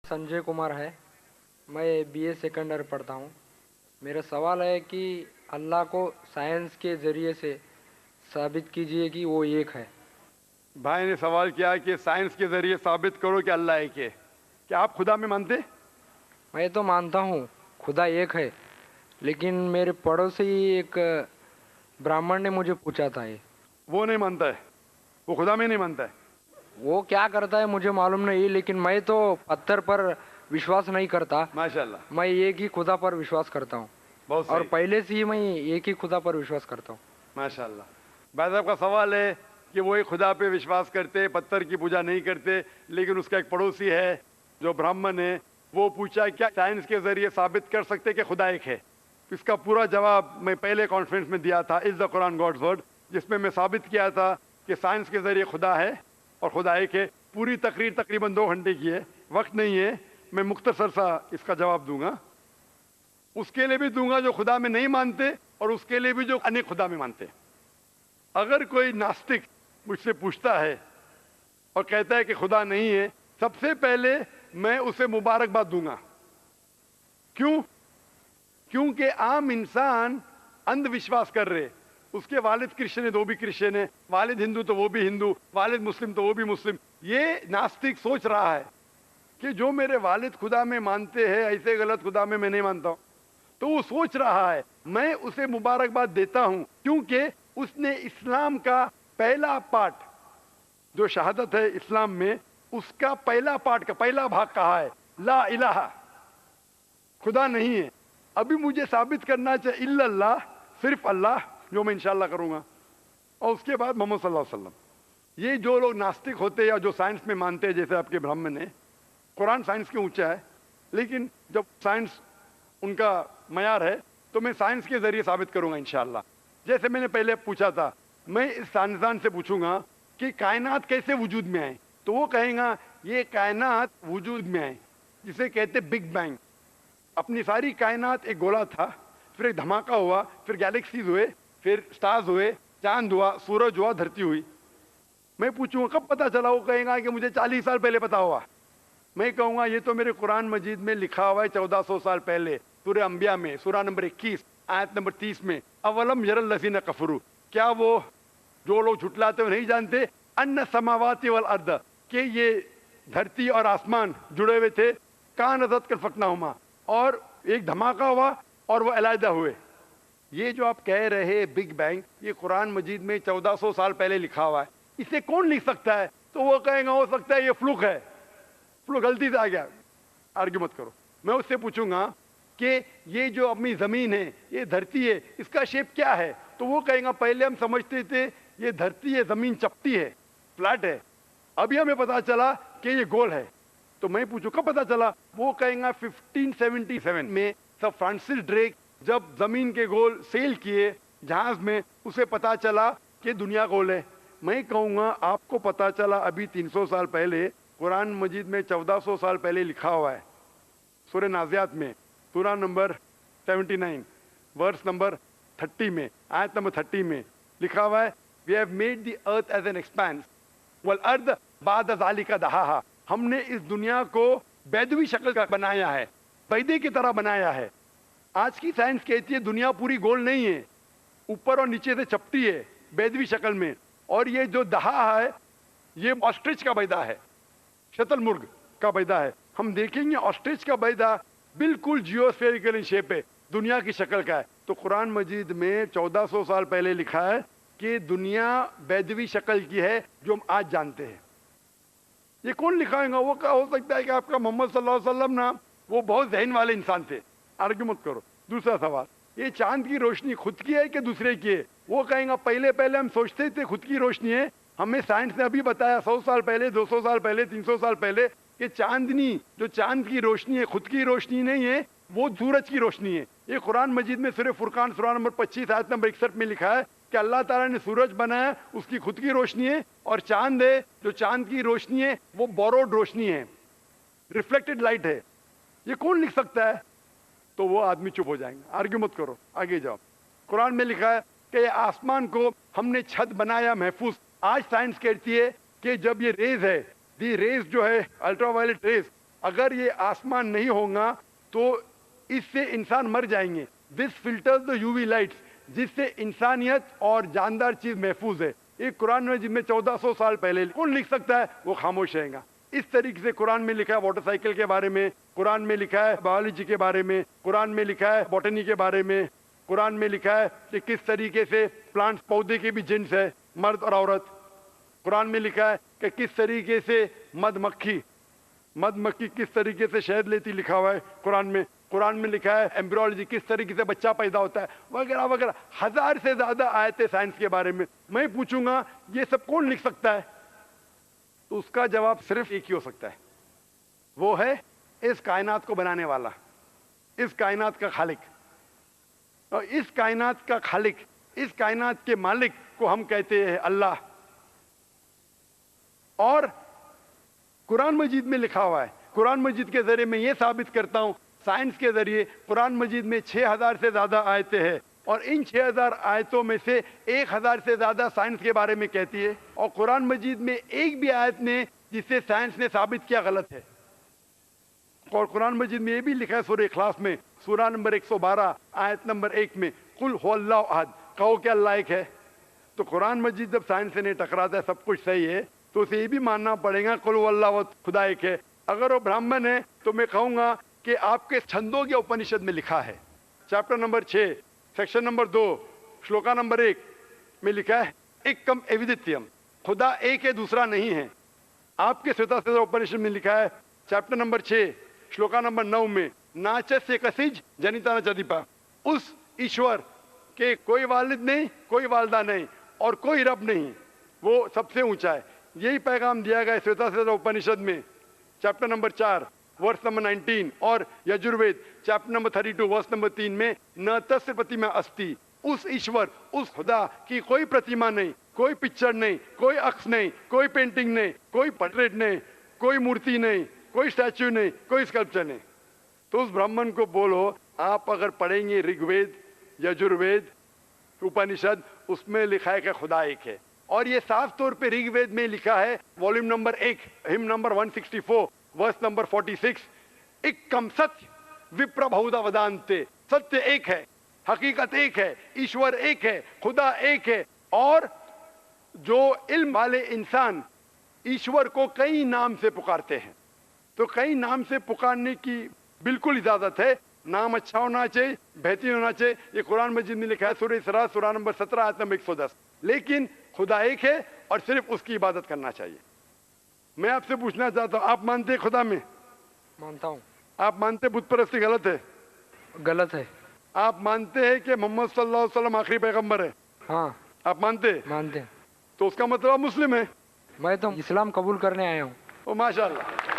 संजय कुमार है। मैं BA second year पढ़ता हूँ। मेरा सवाल है कि अल्लाह को साइंस के ज़रिए से साबित कीजिए कि वो एक है। भाई ने सवाल किया कि साइंस के जरिए साबित करो कि अल्लाह एक है। क्या आप खुदा में मानते? मैं तो मानता हूँ खुदा एक है, लेकिन मेरे पड़ोसी एक ब्राह्मण ने मुझे पूछा था ये। वो नहीं मानता है, वो खुदा में नहीं मानता है। वो क्या करता है मुझे मालूम नहीं, लेकिन मैं तो पत्थर पर विश्वास नहीं करता। माशाल्लाह, मैं एक ही खुदा पर विश्वास करता हूँ, बहुत और सही, पहले से ही मैं एक ही खुदा पर विश्वास करता हूँ। माशाल्लाह। भाई साहब का सवाल है कि वो एक खुदा पे विश्वास करते, पत्थर की पूजा नहीं करते, लेकिन उसका एक पड़ोसी है जो ब्राह्मण है, वो पूछा क्या साइंस के जरिए साबित कर सकते कि खुदा एक है। इसका पूरा जवाब मैं पहले कॉन्फ्रेंस में दिया था, is the Quran God's word, जिसमें मैं साबित किया था कि साइंस के जरिए खुदा है और खुदा एक है। पूरी तकरीर तकरीबन 2 घंटे की है, वक्त नहीं है, मैं मुख्तसर सा इसका जवाब दूंगा। उसके लिए भी दूंगा जो खुदा में नहीं मानते, और उसके लिए भी जो अनेक खुदा में मानते। अगर कोई नास्तिक मुझसे पूछता है और कहता है कि खुदा नहीं है, सबसे पहले मैं उसे मुबारकबाद दूंगा। क्यों? क्योंकि आम इंसान अंधविश्वास कर रहे। उसके वालिद क्रिश्चियन है तो वो भी क्रिश्चियन है, वालिद हिंदू तो वो भी हिंदू, वालिद मुस्लिम तो वो भी मुस्लिम। ये नास्तिक सोच रहा है कि जो मेरे वालिद खुदा में मानते हैं, ऐसे गलत खुदा में मैं नहीं मानता हूं। तो वो सोच रहा है, मैं उसे मुबारकबाद देता हूं, क्योंकि उसने इस्लाम का पहला पार्ट, जो शहादत है इस्लाम में, उसका पहला पार्ट का पहला भाग कहा है, ला इलाहा, खुदा नहीं है। अभी मुझे साबित करना चाहिए इल्लल्लाह, सिर्फ अल्लाह, जो मैं इंशाल्लाह करूंगा, और उसके बाद मोहम्मद सल्लल्लाहु अलैहि वसल्लम। ये जो लोग नास्तिक होते हैं या जो साइंस में मानते हैं, जैसे आपके ब्राह्मण है, कुरान साइंस के ऊंचा है, लेकिन जब साइंस उनका मयार है तो मैं साइंस के जरिए साबित करूंगा इंशाल्लाह। जैसे मैंने पहले पूछा था, मैं इस साइंसदान से पूछूंगा कि कायनात कैसे वजूद में आए, तो वो कहेगा ये कायनात वजूद में आए जिसे कहते बिग बैंग। अपनी सारी कायनात एक गोला था, फिर एक धमाका हुआ, फिर गैलेक्सीज हुए, फिर स्टार्स हुए, चांद हुआ, सूरज हुआ, धरती हुई। मैं पूछूंगा कब पता चला, वो कहेगा कि मुझे 40 साल पहले पता हुआ। मैं कहूंगा ये तो मेरे कुरान मजीद में लिखा हुआ है 1400 साल पहले, सूरह अंबिया में, सूरह नंबर 21 आयत नंबर 30 में, अवलम यरल लज़ीना कफरू, क्या वो जो लोग झुटलाते हुए नहीं जानते, अन्ना समावाति वल अर्द, कि ये धरती और आसमान जुड़े हुए थे, कानज़त कल फकनाहुमा, और एक धमाका हुआ और वो अलहदा हुए। ये जो आप कह रहे बिग बैंग, ये कुरान मजीद में 1400 साल पहले लिखा हुआ है, इसे कौन लिख सकता है? तो वो कहेगा हो सकता है ये फ्लूक है, फ्लूक गलती से आ गया। आर्ग्यू मत करो। मैं उससे पूछूंगा कि ये जो अपनी जमीन है, ये धरती है, इसका शेप क्या है? तो वो कहेगा पहले हम समझते थे ये धरती है, जमीन चपटी है, फ्लैट है, अभी हमें पता चला कि ये गोल है। तो मैं पूछूं कब पता चला? वो कहेगा 1577 में सर फ्रांसिस ड्रेक जब जमीन के गोल सेल किए जहाज में, उसे पता चला कि दुनिया गोल है। मैं कहूंगा आपको पता चला अभी 300 साल पहले, कुरान मजीद में 1400 साल पहले लिखा हुआ है, सूरह नाज़ियात में, सूरह नंबर 79 वर्स नंबर 30 में, आयत नंबर 30 में लिखा हुआ है, we have made the earth as an expanse वल अर्द बाद ज़ालिका दहाहा, हमने इस दुनिया को बैदवी शक्ल का बनाया है, बैदे की तरह बनाया है। आज की साइंस कहती है दुनिया पूरी गोल नहीं है, ऊपर और नीचे से चपटी है बैदवी शक्ल में, और ये जो दहा है ये ऑस्ट्रिच का बैदा है, शतुरमुर्ग का बैदा है। हम देखेंगे ऑस्ट्रिच का बैदा बिल्कुल जियोस्फेरिकल इन शेप है, दुनिया की शक्ल का है। तो कुरान मजीद में 1400 साल पहले लिखा है कि दुनिया बैदवी शक्ल की है जो हम आज जानते हैं। ये कौन लिखाएगा? वो क्या हो सकता है कि आपका मोहम्मद सल्लल्लाहु अलैहि वसल्लम ना, वो बहुत ज़हन वाले इंसान थे। आर्ग्यू मत करो। दूसरा सवाल, ये चांद की रोशनी खुद की है कि दूसरे की है? वो कहेगा पहले पहले हम सोचते थे खुद की रोशनी है, हमें साइंस ने अभी बताया 100 साल पहले, 200 साल पहले, 300 साल पहले, कि चांदनी जो चांद की रोशनी है खुद की रोशनी नहीं है, वो सूरज की रोशनी है। ये कुरान मजीद में सूरह फुरकान सूरह नंबर 25 आयत नंबर 61 में लिखा है कि अल्लाह ताला ने सूरज बनाया, उसकी खुद की रोशनी है, और चांद है जो चांद की रोशनी है वो बोरोड रोशनी है, रिफ्लेक्टेड लाइट है। ये कौन लिख सकता है? तो वो आदमी चुप हो जाएंगे। आर्ग्यू मत करो, आगे जाओ। कुरान में लिखा है कि आसमान को हमने छत बनाया महफूज। आज साइंस कहती है कि जब ये रेज है, दी रेज जो है अल्ट्रावायलेट रेज, اگر یہ آسمان نہیں ہوگا تو اس سے انسان مر جائیں گے. This filters the U V lights, جس سے انسانیت اور جاندار چیز محفوظ ہے. ایک قرآن میں جن میں 1400 سال پہلے کون لکھ سکتا ہے, وہ خاموش رہے گا. اس طریقے سے قرآن میں لکھا ہے واٹر سائیکل کے بارے میں, قرآن میں لکھا ہے بایولوجی کے بارے میں, قرآن میں لکھا ہے بوٹنی کے بارے میں, قرآن میں لکھا ہے کہ کس طریقے سے پلانٹس پودے کے بھی جنس ہے, مرد اور عورت. قرآن میں لکھا ہے کہ کس طریقے سے مد مکھی کس طریقے سے شہد لیتی, لکھا ہوا ہے قرآن میں. قرآن میں لکھا ہے ایمبریولوجی, کس طریقے سے بچہ پیدا ہوتا ہے, وغیرہ وغیرہ. 1000 سے زیادہ آیتیں سائنس کے بارے میں. میں پوچھوں گا یہ سب کون لکھ سکتا ہے, تو اس کا جواب صرف ایک ہی ہو سکتا ہے, وہ ہے اس کائنات کو بنانے والا, اس کائنات کا خالق. اور اس کائنات کا خالق, اس کائنات کے مالک کو ہم کہتے ہیں اللہ. اور قرآن مجید میں لکھا ہوا ہے, قرآن مجید کے ذریعے میں یہ ثابت کرتا ہوں, سائنس کے ذریعے قرآن مجید میں 6000 سے زیادہ آیتیں ہیں, اور ان 6000 آیتوں میں سے 1000 سے زیادہ سائنس کے بارے میں کہتی ہے, اور قرآن مجید میں ایک بھی آیت نے جسے سائنس نے ثابت کیا غلط ہے. اور قرآن مجید میں یہ بھی لکھا ہے سورہ اخلاص میں, سورہ نمبر 112 آیت نمبر 1 میں, قل هو اللہ احد, کہو کہ اللہ ایک ہے. تو قرآن مجید جب سائنس سے نہیں ٹکراتا ہے, سب کچھ صحیح ہے, تو اسے یہ بھی ماننا پڑے گا قل هو اللہ احد, خدا ایک ہے. اگر وہ برہمن ہے تو میں کہوں گا کہ آپ کے چھندوگیہ اپنشد میں لکھا ہے, چیپٹر نمبر 6 سیکشن نمبر 2 شلوکا نمبر 1 میں لکھا ہے ایکم ایودتیم, خدا ایک ہے دوسرا نہیں ہے. آپ کے سوتا سوتا اپنشد میں لکھا ہے چیپٹر نمبر 6 شلوکا نمبر 9 میں ناچس کسج جنیتا ن چدیپا, اس ایشور کے کوئی والد نہیں, کوئی والدہ نہیں, اور کوئی رب نہیں, وہ سب سے اونچا ہے. یہی پیغام دیا گیا سوتا سوتا اپنشد میں چیپٹر نمبر 4 ورس نمبر 19, اور Yajurveda chapter number 32 verse number 3 میں نہ تسر پرتیما استی, اس ایشور, اس خدا کی کوئی پرتیما نہیں, کوئی پکچر نہیں, کوئی عکس نہیں, کوئی پینٹنگ نہیں, کوئی پورٹریٹ نہیں, کوئی مورتی نہیں, کوئی اسٹیچو نہیں, کوئی اسکلپچر نہیں. تو اس برہمن کو بولو, آپ اگر پڑھیں گے رگ وید, یجروید, اپنشد, اس میں لکھا ہے کہ خدا ایک ہے. اور یہ صاف طور پہ رگ وید میں لکھا ہے والیوم نمبر 1 ہم نمبر 164 ورس نمبر 46, ایکم ستیہ وپر بہودا ودانتے, ستیہ ایک ہے, حقیقت ایک ہے, ایشور ایک ہے, خدا ایک ہے. اور جو علم والے انسان ایشور کو کئی نام سے پکارتے ہیں, تو کئی نام سے پکارنے کی بالکل اجازت ہے. نام اچھا ہونا چاہیے, بہترین ہونا چاہیے. یہ قرآن مجید میں لکھا ہے سورہ اسراء سورہ نمبر 17 آیت نمبر 110. لیکن خدا ایک ہے اور صرف اس کی عبادت کرنا چاہیے. میں آپ سے پوچھنا چاہتا ہوں, آپ مانتے ہیں خدا میں؟ مانتا ہوں. آپ مانتے ہیں بت پرستی غلط ہے؟ غلط ہے. آپ مانتے ہیں کہ محمد صلی اللہ علیہ وسلم آخری پیغمبر ہے؟ ہاں آپ مانتے ہیں؟ مانتے ہیں. تو اس کا مطلب آپ مسلم ہے. میں تو اسلام قبول کرنے آیا ہوں. او ماشاء اللہ.